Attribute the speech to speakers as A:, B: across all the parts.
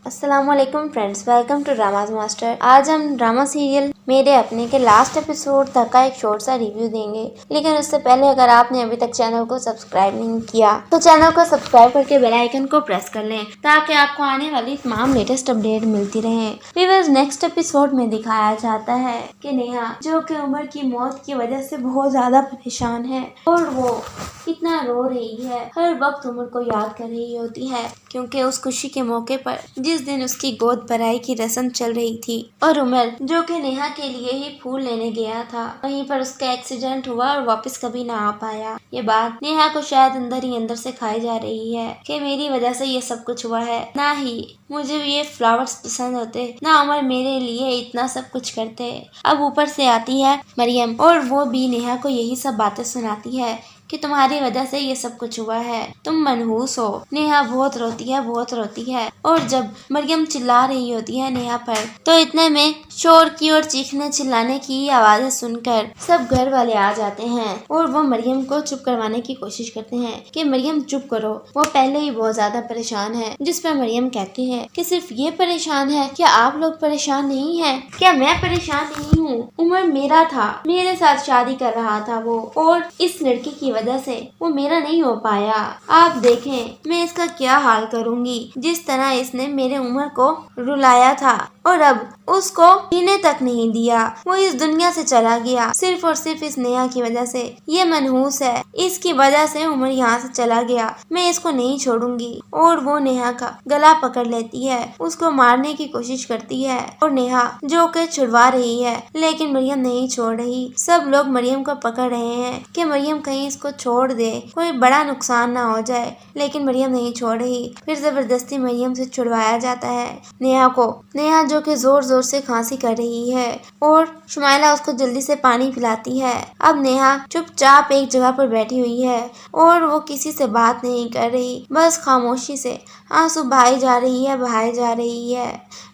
A: अस्सलाम वालेकुम friends, welcome to dramas master. आज हम ड्रामा सीरियल मेरे अपने के लास्ट एपिसोड तक का एक शॉर्ट सा रिव्यू देंगे। लेकिन उससे पहले अगर आपने अभी तक चैनल को सब्सक्राइब नहीं किया तो चैनल को सब्सक्राइब करके बेल आइकन को प्रेस कर लें ताकि आपको आने वाली तमाम लेटेस्ट अपडेट मिलती रहे। व्यूअर्स, नेक्स्ट एपिसोड में दिखाया जाता है कि नेहा जो कि उमर की मौत की वजह से बहुत ज्यादा परेशान है और वो कितना रो रही है, हर वक्त उमर को याद कर रही होती है क्योंकि उस खुशी के मौके पर जिस दिन उसकी गोद भराई की रस्म चल रही थी और उमर जो कि नेहा के लिए ही फूल लेने गया था, वहीं पर उसका एक्सीडेंट हुआ और वापस कभी ना आ पाया। ये बात नेहा को शायद अंदर ही अंदर से खाई जा रही है कि मेरी वजह से ये सब कुछ हुआ है, ना ही मुझे ये फ्लावर्स पसंद होते, ना उमर मेरे लिए इतना सब कुछ करते। अब ऊपर से आती है मरियम और वो भी नेहा को यही सब बातें सुनाती है कि तुम्हारी वजह से ये सब कुछ हुआ है, तुम मनहूस हो। नेहा बहुत रोती है और जब मरियम चिल्ला रही होती है नेहा पर तो इतने में शोर की और चीखने चिल्लाने की आवाजें सुनकर सब घर वाले आ जाते हैं और वो मरियम को चुप करवाने की कोशिश करते हैं कि मरियम चुप करो, वो पहले ही बहुत ज्यादा परेशान है। जिस पर मरियम कहती है कि सिर्फ ये परेशान है, क्या आप लोग परेशान नहीं है? क्या मैं परेशान नहीं हूँ? उमर मेरा था, मेरे साथ शादी कर रहा था वो, और इस लड़की की वजह से वो मेरा नहीं हो पाया। आप देखें मैं इसका क्या हाल करूंगी, जिस तरह इसने मेरे उमर को रुलाया था और अब उसको जीने तक नहीं दिया। वो इस दुनिया से चला गया सिर्फ और सिर्फ इस नेहा की वजह से। ये मनहूस है, इसकी वजह से उमर यहाँ से चला गया, मैं इसको नहीं छोड़ूंगी। और वो नेहा का गला पकड़ लेती है, उसको मारने की कोशिश करती है और नेहा जो के छुड़वा रही है लेकिन मरियम नहीं छोड़ रही। सब लोग मरियम को पकड़ रहे हैं कि मरियम कहीं इसको छोड़ दे, कोई बड़ा नुकसान ना हो जाए, लेकिन मरियम नहीं छोड़ रही। फिर जबरदस्ती मरियम से छुड़वाया जाता है नेहा को। नेहा जो कि जोर जोर से खांसी कर रही है और शुमाइला उसको जल्दी से पानी पिलाती है। अब नेहा चुपचाप एक जगह पर बैठी हुई है और वो किसी से बात नहीं कर रही, बस खामोशी से आंसू बहाई जा रही है।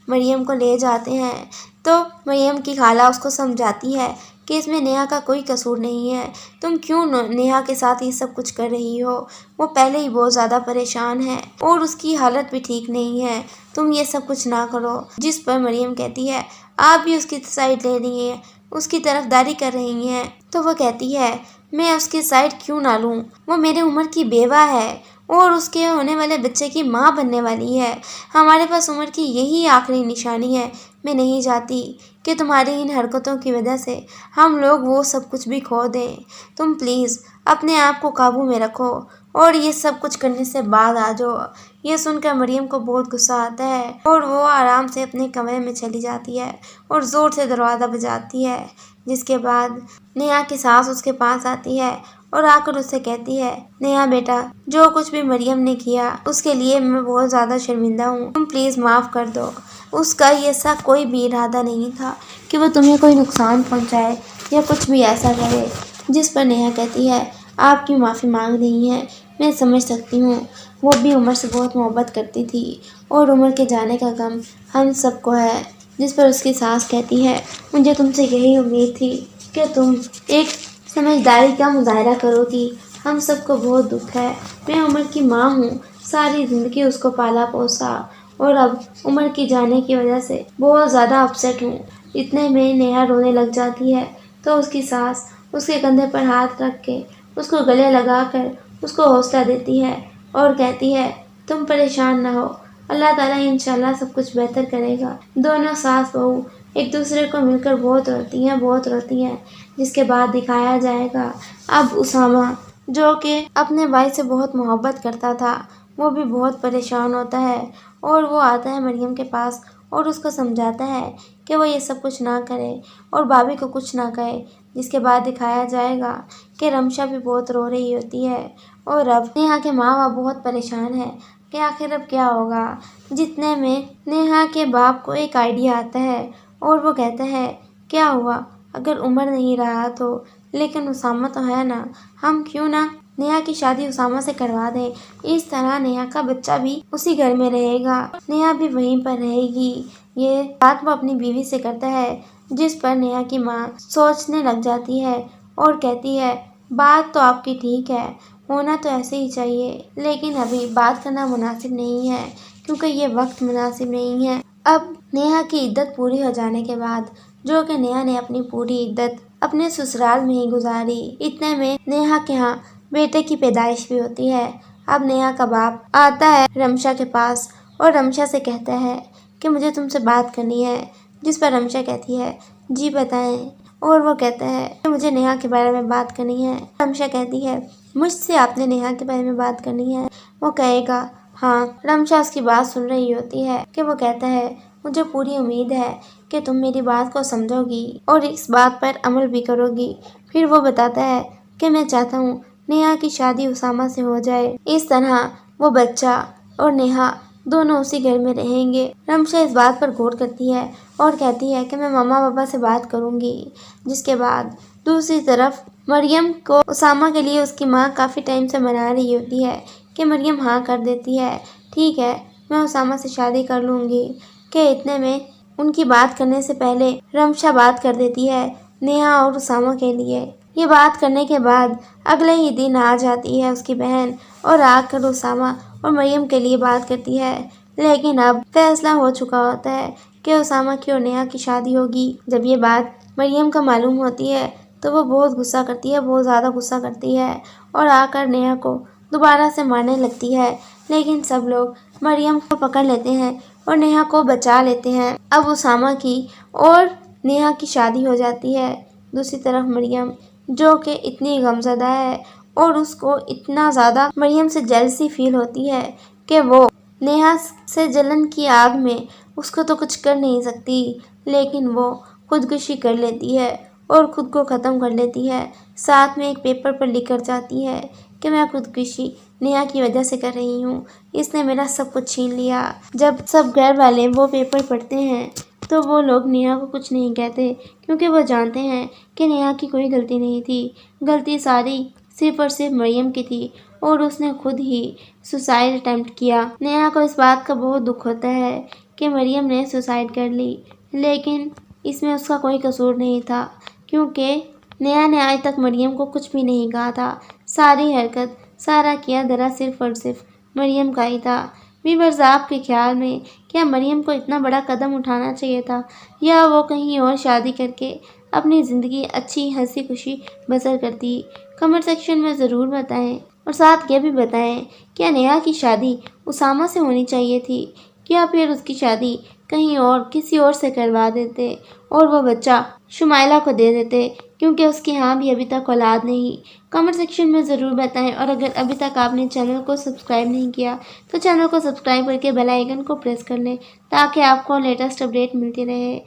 A: मरियम को ले जाते हैं तो मरियम की खाला उसको समझाती है कि इसमें नेहा का कोई कसूर नहीं है, तुम क्यों नेहा के साथ ये सब कुछ कर रही हो, वो पहले ही बहुत ज्यादा परेशान है और उसकी हालत भी ठीक नहीं है, तुम ये सब कुछ ना करो। जिस पर मरियम कहती है आप भी उसकी साइड ले रही हैं, उसकी तरफदारी कर रही हैं। तो वो कहती है मैं उसकी साइड क्यों ना लूं, वो मेरे उमर की बेवा है और उसके होने वाले बच्चे की माँ बनने वाली है। हमारे पास उमर की यही आखिरी निशानी है। मैं नहीं चाहती कि तुम्हारी इन हरकतों की वजह से हम लोग वो सब कुछ भी खो दें। तुम प्लीज़ अपने आप को काबू में रखो और ये सब कुछ करने से बाद आ जाओ। ये सुनकर मरियम को बहुत गुस्सा आता है और वो आराम से अपने कमरे में चली जाती है और ज़ोर से दरवाज़ा बजाती है। जिसके बाद नेहा की सास उसके पास आती है और आकर उससे कहती है नेहा बेटा, जो कुछ भी मरियम ने किया उसके लिए मैं बहुत ज़्यादा शर्मिंदा हूँ, तुम प्लीज़ माफ़ कर दो। उसका ये ऐसा कोई भी इरादा नहीं था कि वो तुम्हें कोई नुकसान पहुँचाए या कुछ भी ऐसा करे। जिस पर नेहा कहती है आपकी माफ़ी मांग रही है, मैं समझ सकती हूँ, वो भी उमर से बहुत मोहब्बत करती थी और उमर के जाने का गम हम सबको है। जिस पर उसकी सास कहती है मुझे तुमसे यही उम्मीद थी कि तुम एक समझदारी का मुजाहरा करोगी, हम सबको बहुत दुख है। मैं उमर की माँ हूँ, सारी ज़िंदगी उसको पाला पोसा और अब उमर की जाने की वजह से बहुत ज़्यादा अपसेट हूँ। इतने में नेहा रोने लग जाती है तो उसकी सास उसके कंधे पर हाथ रख के उसको गले लगाकर उसको हौसला देती है और कहती है तुम परेशान ना हो, अल्लाह ताला इंशाल्लाह सब कुछ बेहतर करेगा। दोनों सास बहू एक दूसरे को मिलकर बहुत रोती हैं। जिसके बाद दिखाया जाएगा अब उसामा जो कि अपने भाई से बहुत मोहब्बत करता था, वो भी बहुत परेशान होता है और वो आता है मरियम के पास और उसको समझाता है कि वो ये सब कुछ ना करे और भाभी को कुछ ना कहे। जिसके बाद दिखाया जाएगा कि रमशा भी बहुत रो रही होती है और अब नेहा के माँ बाप बहुत परेशान है कि आखिर अब क्या होगा। जितने में नेहा के बाप को एक आइडिया आता है और वो कहता है क्या हुआ अगर उमर नहीं रहा तो, लेकिन उसामा तो है ना, हम क्यों ना नेहा की शादी उसामा से करवा दें। इस तरह नेहा का बच्चा भी उसी घर में रहेगा, नेहा भी वहीं पर रहेगी। ये बात वो अपनी बीवी से करता है। जिस पर नेहा की माँ सोचने लग जाती है और कहती है बात तो आपकी ठीक है, होना तो ऐसे ही चाहिए, लेकिन अभी बात करना मुनासिब नहीं है کیونکہ یہ وقت مناسب نہیں ہے۔ اب نیہا کی عدت پوری ہو جانے کے بعد جو کہ نیہا نے اپنی پوری عدت اپنے سسرال میں ہی گزاری، اتنے میں نیہا کے ہاں بیٹے کی پیدائش بھی ہوتی ہے۔ اب نیہا کا باپ آتا ہے رمشا کے پاس اور رمشا سے کہتا ہے کہ مجھے تم سے بات کرنی ہے، جس پر رمشا کہتی ہے جی بتائیں، اور وہ کہتا ہے کہ مجھے نیہا کے بارے میں بات کرنی ہے۔ رمشا کہتی ہے مجھ سے آپ نے نیہا کے بارے میں بات کرنی ہے؟ وہ کہے گا ہاں۔ رمشا اس کی بات سن رہی ہوتی ہے کہ وہ کہتا ہے مجھے پوری امید ہے کہ تم میری بات کو سمجھو گی اور اس بات پر عمل بھی کرو گی۔ پھر وہ بتاتا ہے کہ میں چاہتا ہوں نیہا کی شادی اسامہ سے ہو جائے، اس طرح وہ بچہ اور نیہا دونوں اسی گھر میں رہیں گے۔ رمشا اس بات پر غور کرتی ہے اور کہتی ہے کہ میں ماما پاپا سے بات کروں گی۔ جس کے بعد دوسری طرف مریم کو اسامہ کے لیے اس کی ماں کافی ٹائم سے منا رہی ہوتی ہے کہ مریم ہاں کر دیتی ہے، ٹھیک ہے میں اسامہ سے شادی کر لوں گی، کہ اتنے میں ان کی بات کرنے سے پہلے رمشا بات کر دیتی ہے نیہا اور اسامہ کے لیے۔ یہ بات کرنے کے بعد اگلے ہی دن آ جاتی ہے اس کی بہن اور آ کر اسامہ اور مریم کے لیے بات کرتی ہے، لیکن اب فیصلہ ہو چکا ہوتا ہے کہ اسامہ کی اور نیہا کی شادی ہوگی۔ جب یہ بات مریم کو معلوم ہوتی ہے تو وہ بہت غصہ کرتی ہے، بہت زیادہ غصہ کرتی ہے اور آ کر نیہا کو دوبارہ سے مارنے لگتی ہے، لیکن سب لوگ مریم کو پکڑ لیتے ہیں اور نیہا کو بچا لیتے ہیں۔ اب اسامہ کی اور نیہا کی شادی ہو جاتی ہے۔ دوسری طرف مریم جو کہ اتنی غمزدہ ہے اور اس کو اتنا زیادہ مریم سے جیلسی فیل ہوتی ہے کہ وہ نیہا سے جلن کی آگ میں اس کو تو کچھ کر نہیں سکتی، لیکن وہ خودکشی کر لیتی ہے اور خود کو ختم کر لیتی ہے۔ ساتھ میں ایک پیپر پر لکھ کر جاتی ہے کہ میں خودکشی نیہا کی وجہ سے کر رہی ہوں، اس نے میرا سب کچھ چھین لیا۔ جب سب گھر والے وہ پیپر پڑھتے ہیں تو وہ لوگ نیہا کو کچھ نہیں کہتے، کیونکہ وہ جانتے ہیں کہ نیہا کی کوئی غلطی نہیں تھی، غلطی ساری صرف اور صرف مریم کی تھی اور اس نے خود ہی سوسائڈ اٹیمپٹ کیا۔ نیہا کو اس بات کا بہت دکھ ہوتا ہے کہ مریم نے سوسائڈ کر لی، لیکن اس میں اس کا کوئی قصور نہیں تھا، کیونکہ نیہا نے آج تک مریم کو کچھ بھی نہیں کہا تھا۔ ساری حرکت، سارا کیا دھرا صرف اور صرف مریم کا ہی تھا۔ ویورز آپ کے خیال میں کیا مریم کو اتنا بڑا قدم اٹھانا چاہیے تھا، یا وہ کہیں اور شادی کر کے اپنی زندگی اچھی ہنسی خوشی بسر کرتی؟ کمنٹ سیکشن میں ضرور بتائیں، اور ساتھ یہ بھی بتائیں کیا نیہا کی شادی اسامہ سے ہونی چاہیے تھی، یا پھر اس کی شادی کہیں اور کسی اور سے کروا دیتے اور وہ بچہ شمائلہ کو دے دیتے، کیونکہ اس کی ہاں بھی ابھی تک اولاد نہیں؟ کمنٹ سیکشن میں ضرور بتائیں، اور اگر ابھی تک آپ نے چینل کو سبسکرائب نہیں کیا تو چینل کو سبسکرائب کر کے بیل آئیکن کو پریس کر لیں تاکہ آپ کو لیٹسٹ اپڈیٹ ملتی رہے۔